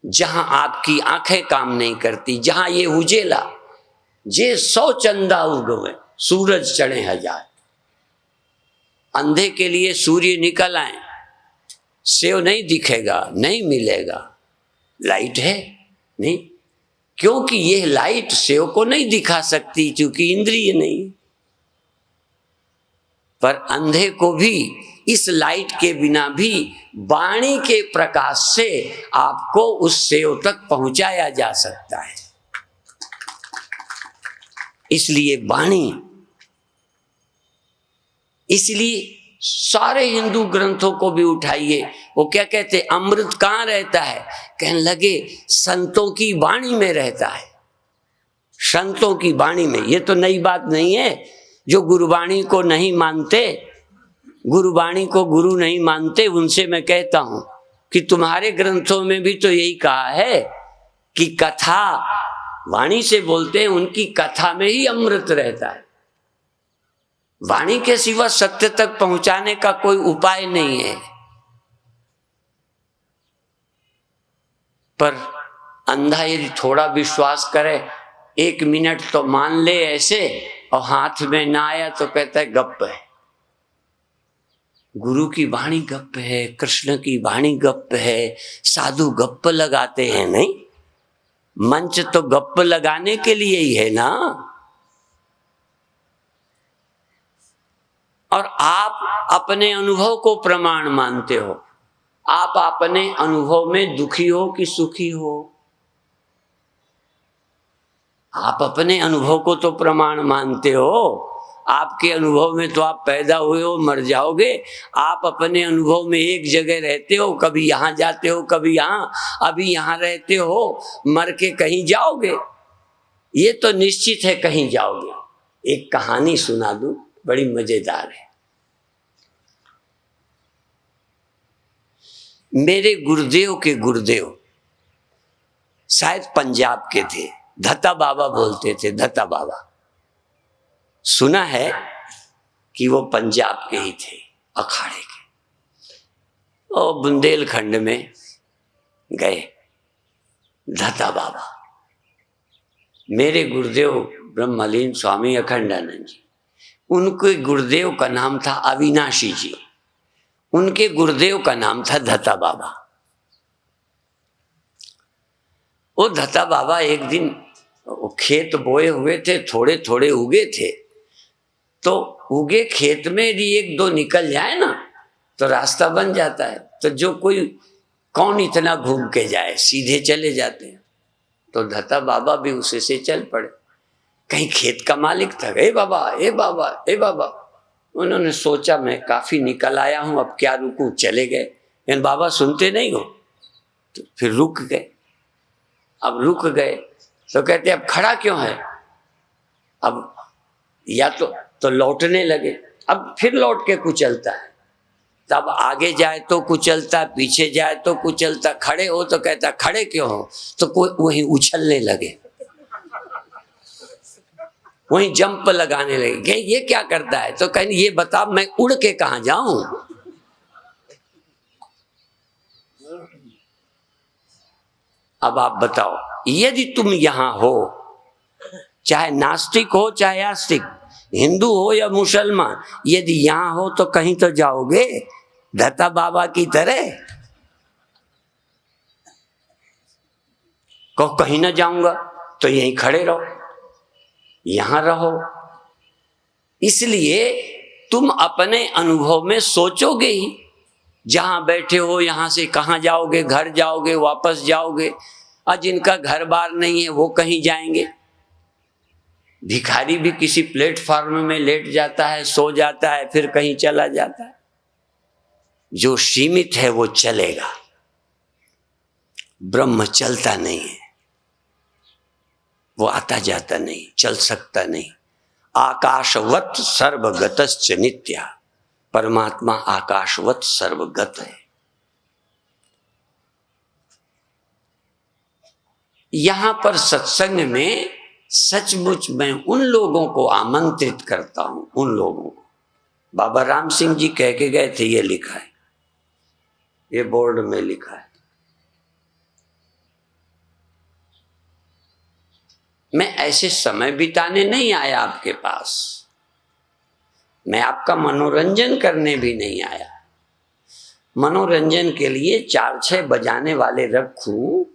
जहां आपकी आंखें काम नहीं करती, जहां ये उजेला, जे 100 चंदा उगवे सूरज चढ़े 1000, अंधे के लिए सूर्य निकल आए, सेव नहीं दिखेगा, नहीं मिलेगा। लाइट है नहीं, क्योंकि यह लाइट सेव को नहीं दिखा सकती, क्योंकि इंद्रिय नहीं। पर अंधे को भी इस लाइट के बिना भी वाणी के प्रकाश से आपको उस सेव तक पहुंचाया जा सकता है। इसलिए वाणी, इसलिए सारे हिंदू ग्रंथों को भी उठाइए, वो क्या कहते, अमृत कहां रहता है? कहने लगे संतों की वाणी में रहता है। संतों की वाणी में। ये तो नई बात नहीं है। जो गुरुवाणी को नहीं मानते, गुरुवाणी को गुरु नहीं मानते, उनसे मैं कहता हूं कि तुम्हारे ग्रंथों में भी तो यही कहा है कि कथा वाणी से बोलते हैं, उनकी कथा में ही अमृत रहता है। वाणी के सिवा सत्य तक पहुंचाने का कोई उपाय नहीं है। पर अंधा यदि थोड़ा विश्वास करे, 1 मिनट तो मान ले ऐसे, और हाथ में ना आया तो कहता है गप्प है। गुरु की वाणी गप्प है, कृष्ण की वाणी गप्प है, साधु गप्प लगाते हैं नहीं? मंच तो गप्प लगाने के लिए ही है ना। और आप अपने अनुभव को प्रमाण मानते हो। आप अपने अनुभव में दुखी हो कि सुखी हो? आप अपने अनुभव को तो प्रमाण मानते हो। आपके अनुभव में तो आप पैदा हुए हो, मर जाओगे। आप अपने अनुभव में एक जगह रहते हो, कभी यहाँ जाते हो, कभी यहाँ, अभी यहाँ रहते हो, मर के कहीं जाओगे। ये तो निश्चित है कहीं जाओगे। एक कहानी सुना दूं, बड़ी मजेदार है। मेरे गुरुदेव के गुरुदेव शायद पंजाब के थे, धत्ता बाबा बोलते थे, धत्ता बाबा। सुना है कि वो पंजाब के ही थे, अखाड़े के। और बुंदेलखंड में गए धत्ता बाबा। मेरे गुरुदेव ब्रह्मलीन स्वामी अखंडानंद जी, उनके गुरुदेव का नाम था अविनाशी जी, उनके गुरुदेव का नाम था धत्ता बाबा। वो धत्ता बाबा एक दिन खेत बोए हुए थे, थोड़े थोड़े उगे थे, तो उगे खेत में यदि एक दो निकल जाए ना तो रास्ता बन जाता है। तो जो कोई, कौन इतना घूम के जाए, सीधे चले जाते हैं। तो धत्ता बाबा भी उसे से चल पड़े। कहीं खेत का मालिक था, ए बाबा, ए बाबा, ए बाबा। उन्होंने सोचा मैं काफी निकल आया हूं, अब क्या रुकूं, चले गए। लेकिन बाबा सुनते नहीं हो, तो फिर रुक गए। अब रुक गए तो कहते अब खड़ा क्यों है? अब या तो लौटने लगे। अब फिर लौट के कुचलता है, तब आगे जाए तो कुचलता, पीछे जाए तो कुचलता। खड़े हो तो कहता खड़े क्यों हो? तो कोई वहीं उछलने लगे, वहीं जंप लगाने लगे। ये क्या करता है? तो कहीं ये बता मैं उड़ के कहां जाऊं? अब आप बताओ, यदि तुम यहां हो, चाहे नास्तिक हो चाहे आस्तिक, हिंदू हो या मुसलमान, यदि यहां हो तो कहीं तो जाओगे धत्ता बाबा की तरह। कहो कहीं ना जाऊंगा, तो यहीं खड़े रहो, यहां रहो। इसलिए तुम अपने अनुभव में सोचोगे ही। जहां बैठे हो यहां से कहां जाओगे? घर जाओगे, वापस जाओगे। और जिनका घर बार नहीं है वो कहीं जाएंगे। भिखारी भी किसी प्लेटफॉर्म में लेट जाता है, सो जाता है, फिर कहीं चला जाता है। जो सीमित है वो चलेगा, ब्रह्म चलता नहीं है, वो आता जाता नहीं, चल सकता नहीं। आकाशवत सर्वगतश्च नित्या, परमात्मा आकाशवत सर्वगत है। यहां पर सत्संग में सचमुच मैं उन लोगों को आमंत्रित करता हूं, उन लोगों को। बाबा राम सिंह जी कह के गए थे, ये लिखा है, ये बोर्ड में लिखा है। मैं ऐसे समय बिताने नहीं आया आपके पास, मैं आपका मनोरंजन करने भी नहीं आया। मनोरंजन के लिए 4-6 बजाने वाले रखूं?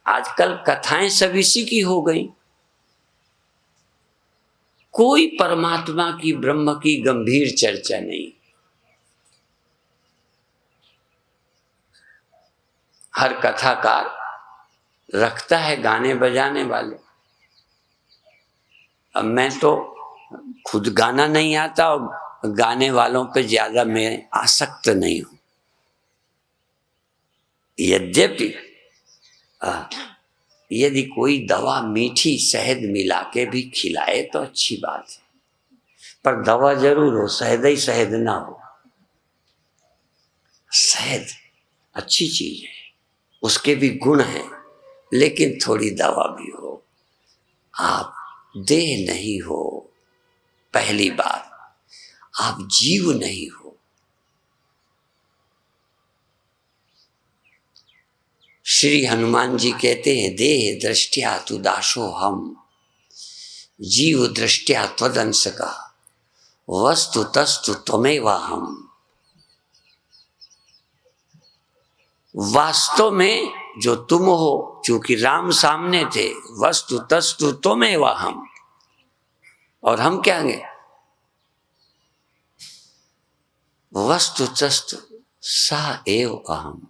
आजकल कथाएं सब इसी की हो गई। कोई परमात्मा की, ब्रह्म की गंभीर चर्चा नहीं। हर कथाकार रखता है गाने बजाने वाले। अब मैं तो खुद गाना नहीं आता और गाने वालों पे ज्यादा मैं आसक्त नहीं हूं। यद्यपि यदि कोई दवा मीठी शहद मिला के भी खिलाए तो अच्छी बात है, पर दवा जरूर हो, शहद ही शहद ना हो। शहद अच्छी चीज है, उसके भी गुण हैं, लेकिन थोड़ी दवा भी हो। आप देह नहीं हो, पहली बात। आप जीव नहीं हो। श्री हनुमान जी कहते हैं, देह दृष्टया तु दासो हम, जीव दृष्टया त्वदंश का, वस्तु तस्तु त्वमेव हम। वास्तव में जो तुम हो, चूंकि राम सामने थे, वस्तु तस्तु त्वमेव हम। और हम क्या हैं? वस्तुतस्तु सा एव अहम,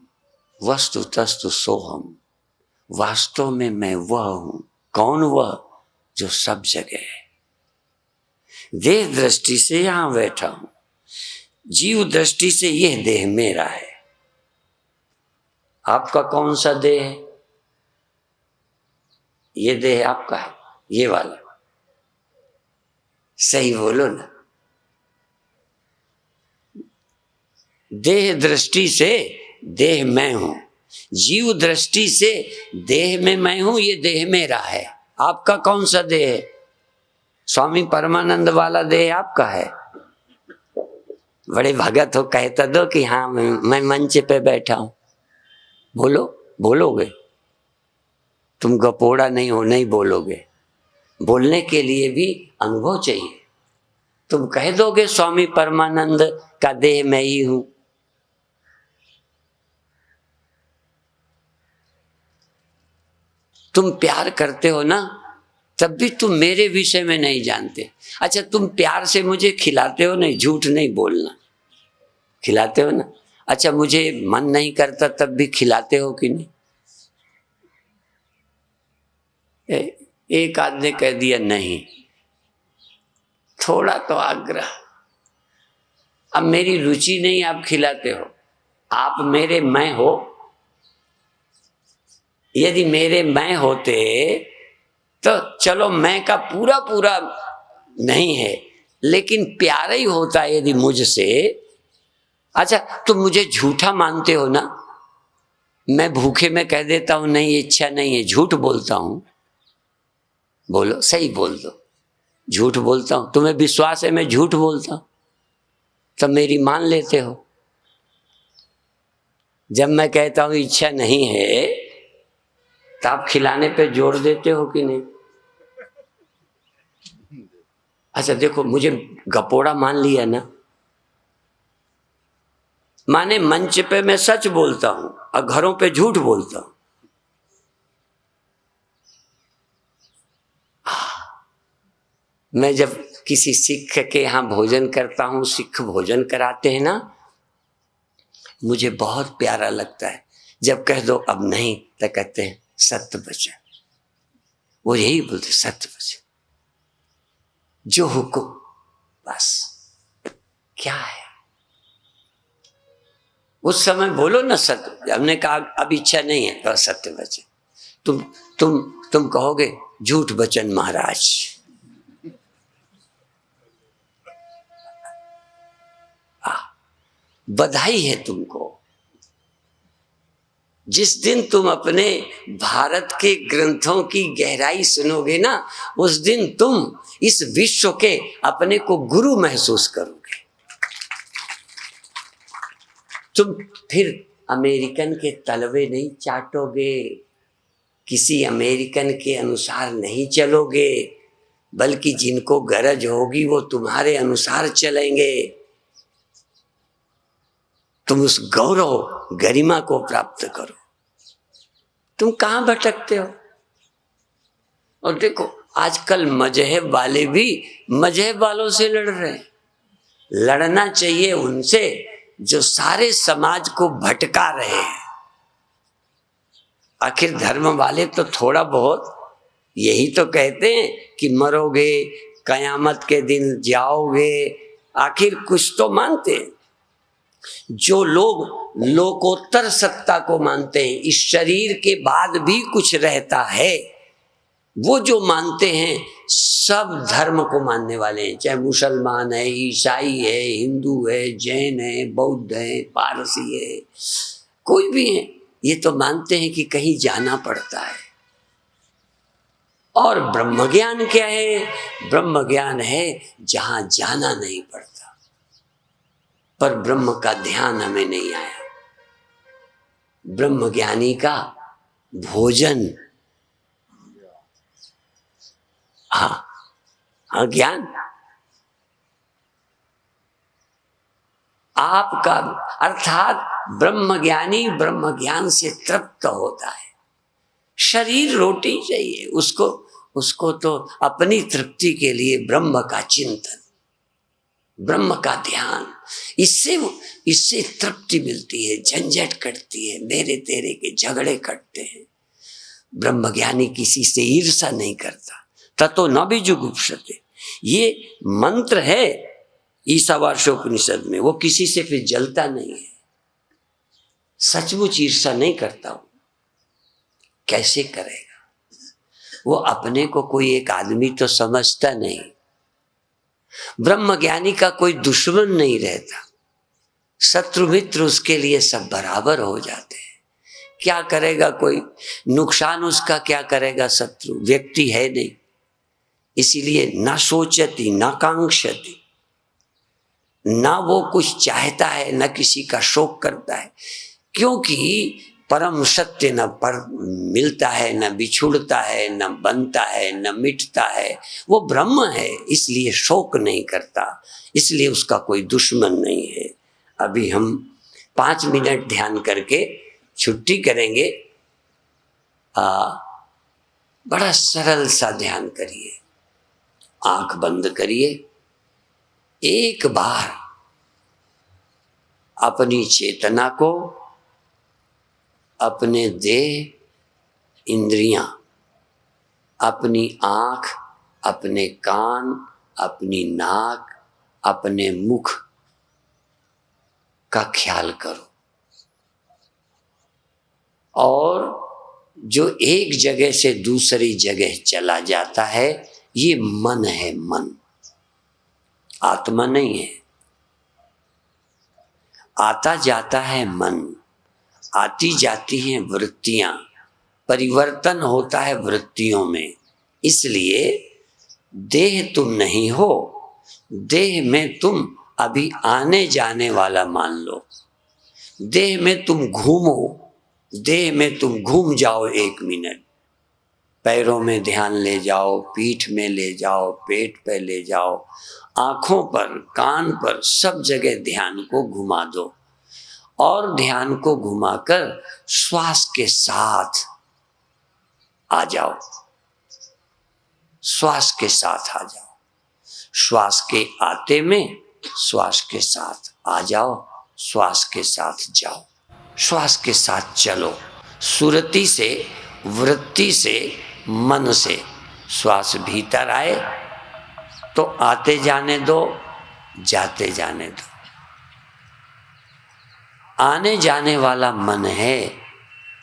वस्तुतस्तु सोहम। वास्तव में मैं वह हूं। कौन वह? जो सब जगह है। देह दृष्टि से यहां बैठा हूं, जीव दृष्टि से यह देह मेरा है। आपका कौन सा देह है? ये देह आपका है, ये वाला। सही बोलो ना। देह दृष्टि से देह मैं हूं, जीव दृष्टि से देह में मैं हूं, ये देह मेरा है। आपका कौन सा देह है? स्वामी परमानंद वाला देह आपका है। बड़े भगत हो, कहता दो कि हाँ मैं मंच पे बैठा हूं। बोलो, बोलोगे? तुम गपोड़ा नहीं हो, नहीं बोलोगे। बोलने के लिए भी अनुभव चाहिए। तुम कह दोगे स्वामी परमानंद का देह मैं ही हूं। तुम प्यार करते हो ना, तब भी तुम मेरे विषय में नहीं जानते। अच्छा, तुम प्यार से मुझे खिलाते हो नहीं, झूठ नहीं बोलना, खिलाते हो ना। अच्छा, मुझे मन नहीं करता तब भी खिलाते हो कि नहीं? एक आदमी कह दिया नहीं, थोड़ा तो आग्रह। अब मेरी रुचि नहीं, आप खिलाते हो। आप मेरे मैं हो। यदि मेरे मैं होते तो चलो मैं का पूरा पूरा नहीं है, लेकिन प्यारा ही होता है यदि मुझसे। अच्छा, तुम मुझे झूठा मानते हो ना। मैं भूखे में कह देता हूं नहीं, इच्छा नहीं है, झूठ बोलता हूं। बोलो, सही बोल दो। झूठ बोलता हूं, तुम्हें विश्वास है मैं झूठ बोलता हूं, तब मेरी मान लेते हो। जब मैं कहता हूं इच्छा नहीं है, तो आप खिलाने पे जोड़ देते हो कि नहीं? अच्छा देखो, मुझे गपोड़ा मान लिया ना, माने मंच पे मैं सच बोलता हूं और घरों पे झूठ बोलता हूं। मैं जब किसी सिख के यहाँ भोजन करता हूं, सिख भोजन कराते हैं ना, मुझे बहुत प्यारा लगता है। जब कह दो अब नहीं, तो कहते हैं सत्य वचन। वो यही बोलते, सत्य वचन, जो हुक्म, बस। क्या है उस समय? बोलो ना सत्य। हमने कहा अब इच्छा नहीं है, तो सत्य वचन। तुम कहोगे झूठ वचन महाराज। बधाई है तुमको। जिस दिन तुम अपने भारत के ग्रंथों की गहराई सुनोगे ना, उस दिन तुम इस विश्व के अपने को गुरु महसूस करोगे। तुम फिर अमेरिकन के तलवे नहीं चाटोगे, किसी अमेरिकन के अनुसार नहीं चलोगे, बल्कि जिनको गरज होगी वो तुम्हारे अनुसार चलेंगे। तुम उस गौरव गरिमा को प्राप्त करो। तुम कहां भटकते हो? और देखो, आजकल मजहब वाले भी मजहब वालों से लड़ रहे हैं। लड़ना चाहिए उनसे जो सारे समाज को भटका रहे हैं। आखिर धर्म वाले तो थोड़ा बहुत यही तो कहते हैं कि मरोगे, कयामत के दिन जाओगे, आखिर कुछ तो मानते हैं। जो लोग लोकोत्तर सत्ता को मानते हैं, इस शरीर के बाद भी कुछ रहता है, वो जो मानते हैं, सब धर्म को मानने वाले हैं। चाहे मुसलमान है, ईसाई है, हिंदू है, जैन है, बौद्ध है, पारसी है, कोई भी है, ये तो मानते हैं कि कहीं जाना पड़ता है। और ब्रह्म ज्ञान क्या है? ब्रह्म ज्ञान है जहां जाना नहीं पड़ता। पर ब्रह्म का ध्यान हमें नहीं आया। ब्रह्म ज्ञानी का भोजन, हाँ ज्ञान आपका, अर्थात ब्रह्म ज्ञानी ब्रह्म ज्ञान से तृप्त होता है। शरीर रोटी चाहिए उसको तो अपनी तृप्ति के लिए ब्रह्म का चिंतन, ब्रह्म का ध्यान, इससे इससे तृप्ति मिलती है, झंझट कटती है, मेरे तेरे के झगड़े कटते हैं। ब्रह्मज्ञानी किसी से ईर्षा नहीं करता। ततो न बीजुगुप्सते, ये मंत्र है ईशावास्योपनिषद में, वो किसी से फिर जलता नहीं है। सचमुच ईर्षा नहीं करता हूं, कैसे करेगा? वो अपने को कोई एक आदमी तो समझता नहीं। ब्रह्मज्ञानी का कोई दुश्मन नहीं रहता, शत्रु मित्र उसके लिए सब बराबर हो जाते हैं। क्या करेगा कोई? नुकसान उसका क्या करेगा शत्रु? व्यक्ति है नहीं, इसीलिए न सोचती न कांक्षती, ना वो कुछ चाहता है न किसी का शोक करता है, क्योंकि परम सत्य न पर मिलता है, न बिछुड़ता है, न बनता है, न मिटता है। वो ब्रह्म है, इसलिए शोक नहीं करता, इसलिए उसका कोई दुश्मन नहीं है। अभी हम 5 मिनट ध्यान करके छुट्टी करेंगे। बड़ा सरल सा ध्यान करिए, आंख बंद करिए, एक बार अपनी चेतना को, अपने देह, इंद्रियां, अपनी आंख, अपने कान, अपनी नाक, अपने मुख का ख्याल करो। और जो एक जगह से दूसरी जगह चला जाता है, ये मन है, मन, आत्मा नहीं है। आता जाता है मन, आती जाती हैं वृत्तियां, परिवर्तन होता है वृत्तियों में। इसलिए देह तुम नहीं हो, देह में तुम अभी आने जाने वाला मान लो। देह में तुम घूमो, देह में तुम घूम जाओ 1 मिनट, पैरों में ध्यान ले जाओ, पीठ में ले जाओ, पेट पे ले जाओ, आंखों पर, कान पर, सब जगह ध्यान को घुमा दो। और ध्यान को घुमाकर श्वास के साथ आ जाओ, श्वास के साथ आ जाओ। श्वास के आते में श्वास के साथ आ जाओ, श्वास के साथ जाओ, श्वास के साथ चलो। सुरति से, वृत्ति से, मन से श्वास भीतर आए तो आते जाने दो, जाते जाने दो। आने जाने वाला मन है,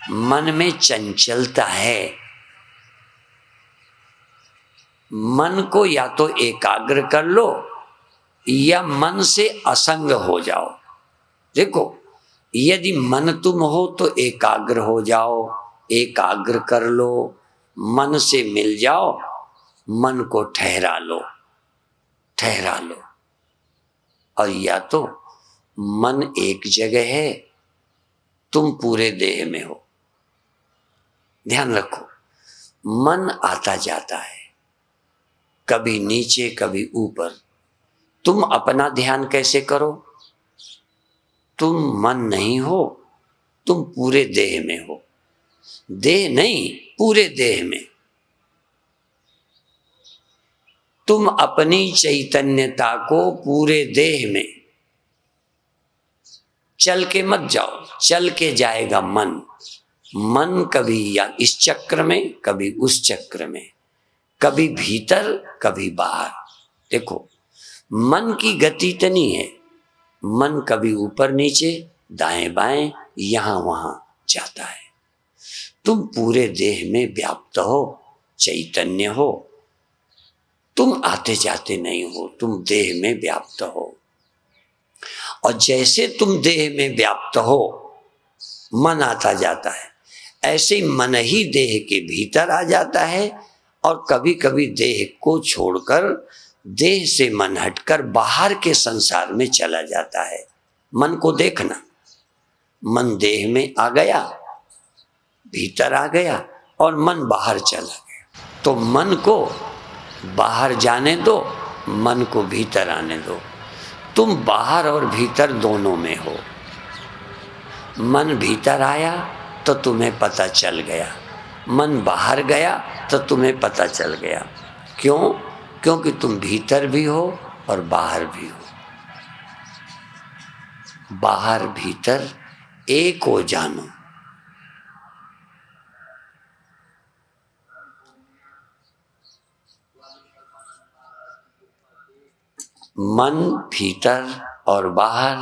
मन में चंचलता है। मन को या तो एकाग्र कर लो या मन से असंग हो जाओ। देखो, यदि मन तुम हो तो एकाग्र हो जाओ, एकाग्र कर लो, मन से मिल जाओ, मन को ठहरा लो, ठहरा लो। और या तो मन एक जगह है, तुम पूरे देह में हो। ध्यान रखो, मन आता जाता है, कभी नीचे कभी ऊपर। तुम अपना ध्यान कैसे करो? तुम मन नहीं हो, तुम पूरे देह में हो। देह नहीं, पूरे देह में। तुम अपनी चैतन्यता को पूरे देह में, चल के मत जाओ, चल के जाएगा मन। मन कभी या इस चक्र में, कभी उस चक्र में, कभी भीतर कभी बाहर। देखो, मन की गति इतनी है, मन कभी ऊपर नीचे, दाएं बाएं, यहां वहां जाता है। तुम पूरे देह में व्याप्त हो, चैतन्य हो। तुम आते जाते नहीं हो, तुम देह में व्याप्त हो। और जैसे तुम देह में व्याप्त हो, मन आता जाता है, ऐसे ही मन ही देह के भीतर आ जाता है। और कभी कभी देह को छोड़कर, देह से मन हटकर बाहर के संसार में चला जाता है। मन को देखना, मन देह में आ गया, भीतर आ गया, और मन बाहर चला गया। तो मन को बाहर जाने दो, मन को भीतर आने दो। तुम बाहर और भीतर दोनों में हो। मन भीतर आया तो तुम्हें पता चल गया, मन बाहर गया तो तुम्हें पता चल गया। क्यों? क्योंकि तुम भीतर भी हो और बाहर भी हो। बाहर भीतर एक हो जानो। मन भीतर और बाहर,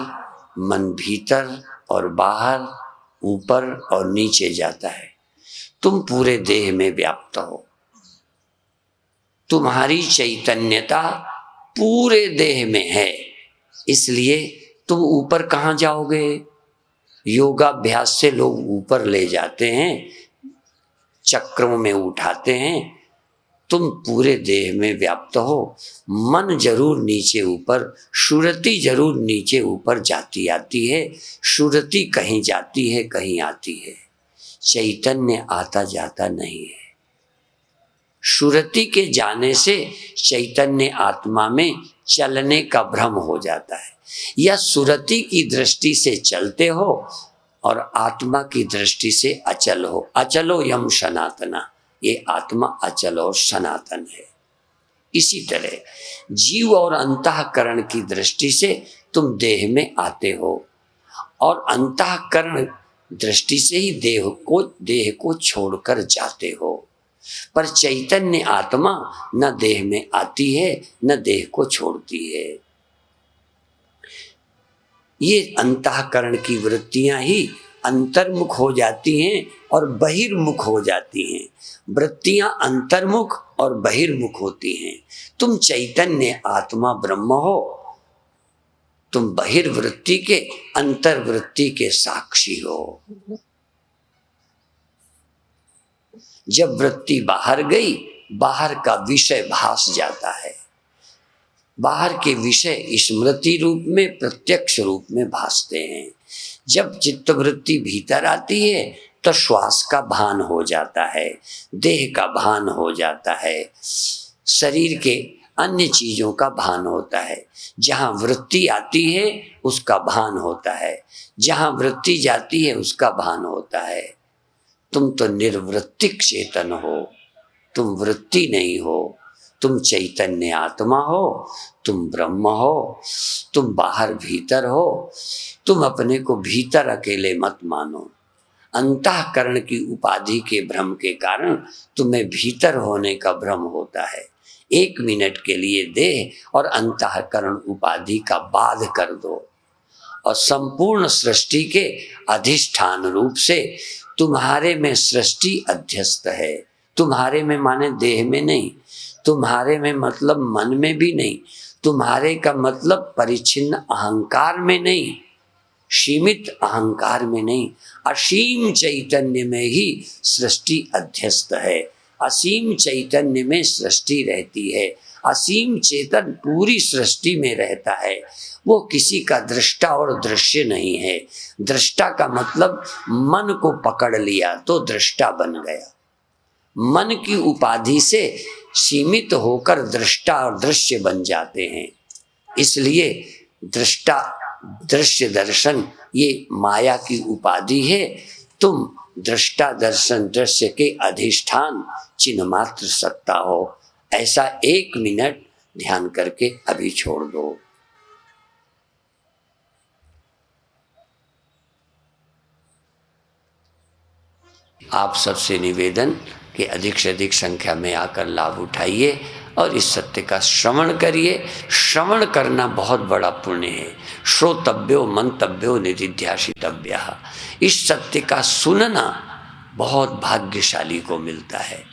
मन भीतर और बाहर, ऊपर और नीचे जाता है। तुम पूरे देह में व्याप्त हो। तुम्हारी चैतन्यता पूरे देह में है, इसलिए तुम ऊपर कहाँ जाओगे? योगाभ्यास से लोग ऊपर ले जाते हैं, चक्रों में उठाते हैं। तुम पूरे देह में व्याप्त हो। मन जरूर नीचे ऊपर, सुरति जरूर नीचे ऊपर जाती आती है। सुरति कहीं जाती है, कहीं आती है। चैतन्य आता जाता नहीं है। सुरति के जाने से चैतन्य आत्मा में चलने का भ्रम हो जाता है। या सुरति की दृष्टि से चलते हो और आत्मा की दृष्टि से अचल हो। अचलो यम सनातना, ये आत्मा अचल और सनातन है। इसी तरह जीव और अंतःकरण की दृष्टि से तुम देह में आते हो और अंतःकरण दृष्टि से ही देह को छोड़कर जाते हो। पर चैतन्य आत्मा न देह में आती है, न देह को छोड़ती है। ये अंतःकरण की वृत्तियां ही अंतर्मुख हो जाती हैं और बहिर्मुख हो जाती हैं। वृत्तियां अंतर्मुख और बहिर्मुख होती हैं। तुम चैतन्य आत्मा ब्रह्म हो। तुम बहिर्वृत्ति के, अंतर्वृत्ति के साक्षी हो। जब वृत्ति बाहर गई, बाहर का विषय भास जाता है। बाहर के विषय स्मृति रूप में, प्रत्यक्ष रूप में भासते हैं। जब चित्तवृत्ति भीतर आती है तो श्वास का भान हो जाता है, देह का भान हो जाता है, शरीर के अन्य चीजों का भान होता है। जहाँ वृत्ति आती है उसका भान होता है, जहाँ वृत्ति जाती है उसका भान होता है। तुम तो निर्वृत्तिक चेतन हो, तुम वृत्ति नहीं हो। तुम चैतन्य आत्मा हो, तुम ब्रह्म हो, तुम बाहर भीतर हो। तुम अपने को भीतर अकेले मत मानो। अंतःकरण की उपाधि के भ्रम के कारण तुम्हें भीतर होने का भ्रम होता है। 1 मिनट के लिए देह और अंतःकरण उपाधि का बाध कर दो और संपूर्ण सृष्टि के अधिष्ठान रूप से तुम्हारे में सृष्टि अध्यस्त है। तुम्हारे में माने देह में नहीं, तुम्हारे में मतलब मन में भी नहीं, तुम्हारे का मतलब परिच्छिन्न अहंकार में नहीं, सीमित अहंकार में नहीं, असीम चैतन्य में ही सृष्टि अध्यस्त है। असीम चैतन्य में सृष्टि रहती है। असीम चेतन पूरी सृष्टि में रहता है। वो किसी का दृष्टा और दृश्य नहीं है। दृष्टा का मतलब मन को पकड़ लिया तो दृष्टा बन गया। मन की उपाधि से सीमित होकर दृष्टा और दृश्य बन जाते हैं। इसलिए दृष्टा दृश्य दर्शन ये माया की उपाधि है। तुम दृष्टा दर्शन दृश्य के अधिष्ठान चिन्ह मात्र सत्ता हो। ऐसा 1 मिनट ध्यान करके अभी छोड़ दो। आप सबसे निवेदन कि अधिक से अधिक संख्या में आकर लाभ उठाइए और इस सत्य का श्रवण करिए। श्रवण करना बहुत बड़ा पुण्य है। श्रोतव्यो मंतव्यो निधिध्यासितव्यः। इस सत्य का सुनना बहुत भाग्यशाली को मिलता है।